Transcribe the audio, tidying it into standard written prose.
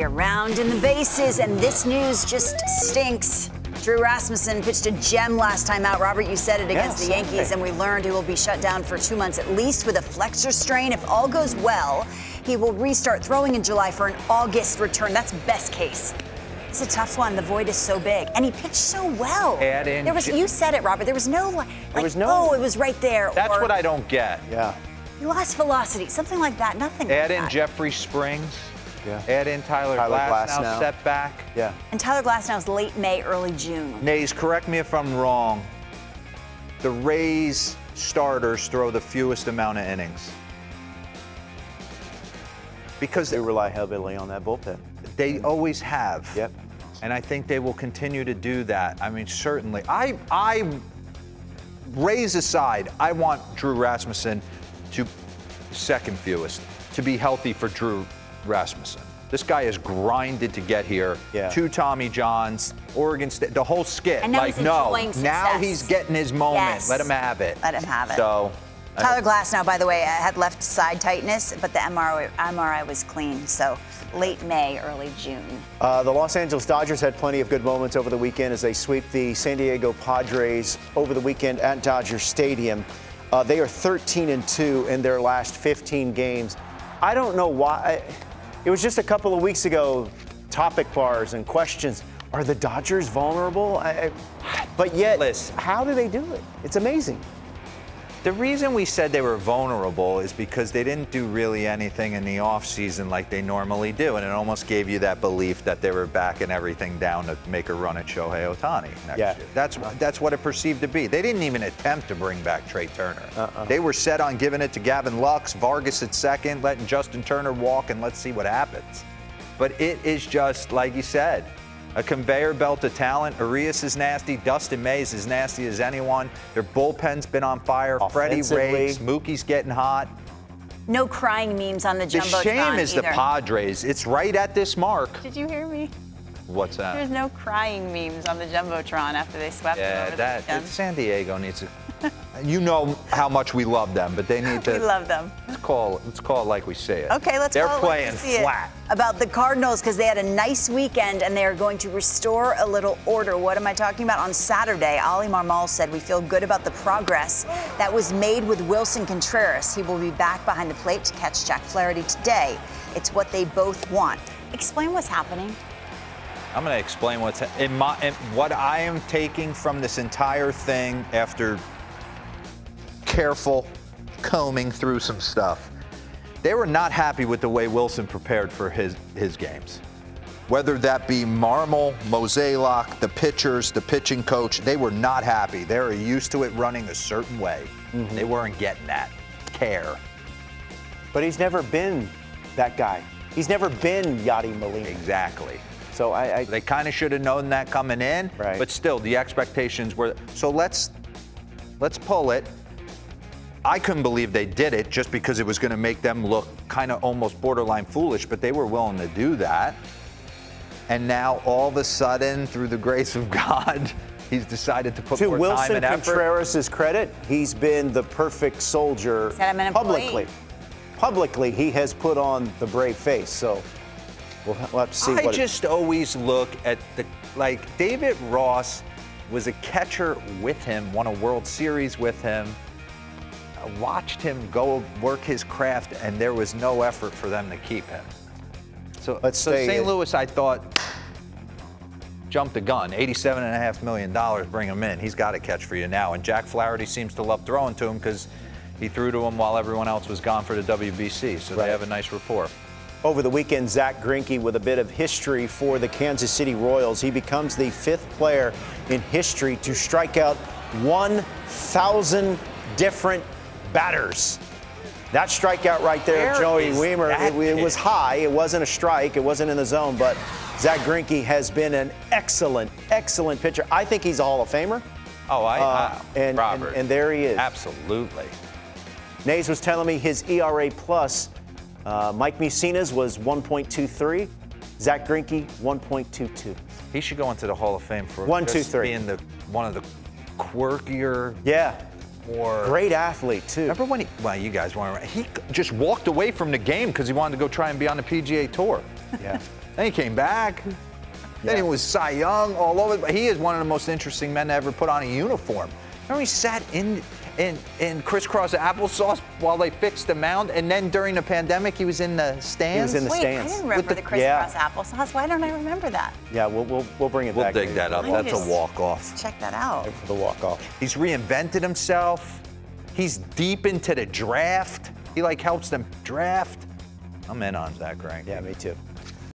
We are rounding the bases, and this news just stinks. Drew Rasmussen pitched a gem last time out. Robert, you said it against the Yankees, and we learned he will be shut down for 2 months at least with a flexor strain. If all goes well, he will restart throwing in July for an August return. That's best case. It's a tough one. The void is so big, and he pitched so well. Add in. You said it, Robert. There was no oh, it was right there. That's what I don't get. Yeah. He lost velocity, something like that. Nothing. Add like in that. Jeffrey Springs. Yeah. Add in Tyler Glasnow setback. Yeah. And Tyler Glasnow's late May, early June. Nays, correct me if I'm wrong. The Rays starters throw the fewest amount of innings. Because They rely heavily on that bullpen. they always have. Yep. And I think they will continue to do that. I mean, certainly. I Rays aside, I want Drew Rasmussen to second fewest, to be healthy for Drew Rasmussen. This guy has grinded to get here. Yeah. 2 Tommy Johns, Oregon State, the whole skit. And now like, he's no, enjoying now success. he's getting his moment. Yes. Let him have it. Let him have it. So, Tyler Glasnow, by the way, had left side tightness, but the MRI was clean. So late May, early June. The Los Angeles Dodgers had plenty of good moments over the weekend as they sweep the San Diego Padres over the weekend at Dodger Stadium. They are 13-2 in their last 15 games. I don't know why. It was just a couple of weeks ago, topic bars and questions. Are the Dodgers vulnerable? But yet, Listen. how do they do it? It's amazing. the reason we said they were vulnerable is because they didn't do really anything in the offseason like they normally do, and it almost gave you that belief that they were backing everything down to make a run at Shohei Ohtani next year. That's what it perceived to be. They didn't even attempt to bring back Trey Turner. They were set on giving it to Gavin Lux, Vargas at second, letting Justin Turner walk, and let's see what happens. But it is just, like you said, a conveyor belt of talent. Arias is nasty. Dustin May is as nasty as anyone. Their bullpen's been on fire. Freddie Rays, Mookie's getting hot. No crying memes on the Jumbotron. The shame is either. the Padres. It's right at this mark. Did you hear me? What's that? There's no crying memes on the Jumbotron after they swept them over the weekend. San Diego needs to. You know how much we love them, but they need to. We love them. Let's call it like we see it. Okay, let's They're call it playing like we see flat. It. About the Cardinals, because they had a nice weekend and they are going to restore a little order. What am I talking about? On Saturday, Ali Marmol said we feel good about the progress that was made with Willson Contreras. He will be back behind the plate to catch Jack Flaherty today. It's what they both want. Explain what's happening. I'm going to explain what I am taking from this entire thing after careful combing through some stuff. They were not happy with the way Willson prepared for his games. Whether that be Marmol, Mozeliak, the pitchers, the pitching coach, they were not happy. They were used to it running a certain way. They weren't getting that care. But he's never been that guy. He's never been Yadi Molina. Exactly. So they kind of should have known that coming in, right. But still, the expectations were. So let's pull it. I couldn't believe they did it just because it was going to make them look kind of almost borderline foolish, but they were willing to do that. And now, all of a sudden, through the grace of God, he's decided to put more time and effort. To Willson Contreras' credit, he's been the perfect soldier publicly. Publicly, he has put on the brave face. So we'll have to see. I just always look at like David Ross was a catcher with him, won a World Series with him. I watched him go work his craft, and there was no effort for them to keep him. So St. Louis, I thought, jumped the gun. $87.5 million, bring him in. He's got to catch for you now. And Jack Flaherty seems to love throwing to him because he threw to him while everyone else was gone for the WBC. So they have a nice rapport. Over the weekend, Zack Greinke with a bit of history for the Kansas City Royals. He becomes the 5th player in history to strike out 1,000 different batters. That strikeout right there, Joey Weimer, it was high. It wasn't a strike. It wasn't in the zone. But Zack Greinke has been an excellent, excellent pitcher. I think he's a Hall of Famer. Oh, Robert. And there he is. Absolutely. Nays was telling me his ERA plus, Mike Mussina's was 1.23. Zack Greinke, 1.22. He should go into the Hall of Fame for being one of the quirkier. Yeah. More great athlete too. Remember when you guys weren't. He just walked away from the game because he wanted to go try and be on the PGA Tour. Yeah. Then he came back. Then he was Cy Young all over. But he is one of the most interesting men to ever put on a uniform. Remember he sat in crisscross applesauce while they fixed the mound, and then during the pandemic he was in the stands. He was in the stands. I didn't remember the crisscross applesauce. Why don't I remember that? Yeah, we'll bring it back. We'll dig that up. That's a walk-off. Check that out. For the walk-off. He's reinvented himself. He's deep into the draft. He helps them draft. I'm in on Zack Greinke. Yeah, me too.